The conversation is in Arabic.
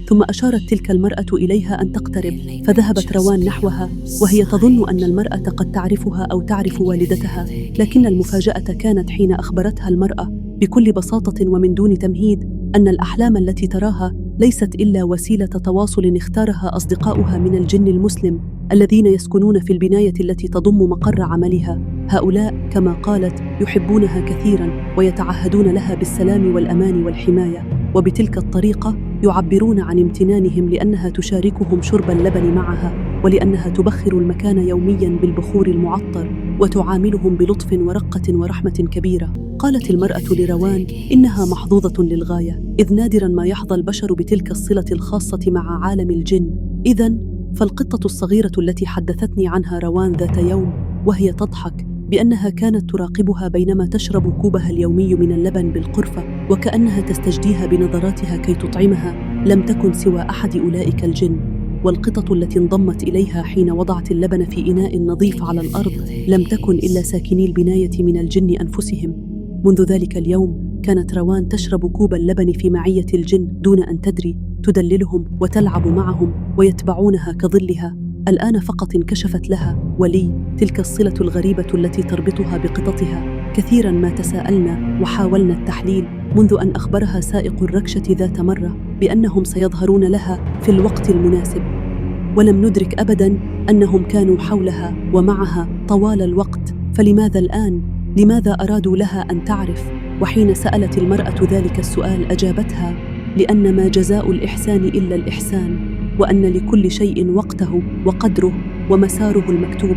ثم أشارت تلك المرأة إليها أن تقترب، فذهبت روان نحوها وهي تظن أن المرأة قد تعرفها أو تعرف والدتها، لكن المفاجأة كانت حين أخبرتها المرأة بكل بساطة ومن دون تمهيد أن الأحلام التي تراها ليست إلا وسيلة تواصل اختارها أصدقاؤها من الجن المسلم الذين يسكنون في البناية التي تضم مقر عملها. هؤلاء كما قالت يحبونها كثيرا ويتعهدون لها بالسلام والأمان والحماية، وبتلك الطريقة يعبرون عن امتنانهم لأنها تشاركهم شرب اللبن معها، ولأنها تبخر المكان يوميا بالبخور المعطر وتعاملهم بلطف ورقة ورحمة كبيرة. قالت المرأة لروان إنها محظوظة للغاية، إذ نادرا ما يحظى البشر بتلك الصلة الخاصة مع عالم الجن. إذن فالقطة الصغيرة التي حدثتني عنها روان ذات يوم وهي تضحك بأنها كانت تراقبها بينما تشرب كوبها اليومي من اللبن بالقرفة، وكأنها تستجديها بنظراتها كي تطعمها، لم تكن سوى أحد أولئك الجن. والقطة التي انضمت إليها حين وضعت اللبن في إناء نظيف على الأرض لم تكن إلا ساكني البناية من الجن أنفسهم. منذ ذلك اليوم كانت روان تشرب كوب اللبن في معية الجن دون أن تدري، تدللهم وتلعب معهم ويتبعونها كظلها. الآن فقط انكشفت لها ولي تلك الصلة الغريبة التي تربطها بقطتها. كثيرا ما تساءلنا وحاولنا التحليل منذ أن أخبرها سائق الركشة ذات مرة بأنهم سيظهرون لها في الوقت المناسب، ولم ندرك أبدا أنهم كانوا حولها ومعها طوال الوقت. فلماذا الآن؟ لماذا أرادوا لها أن تعرف؟ وحين سألت المرأة ذلك السؤال أجابتها: لأن ما جزاء الإحسان إلا الإحسان، وأن لكل شيء وقته وقدره ومساره المكتوب.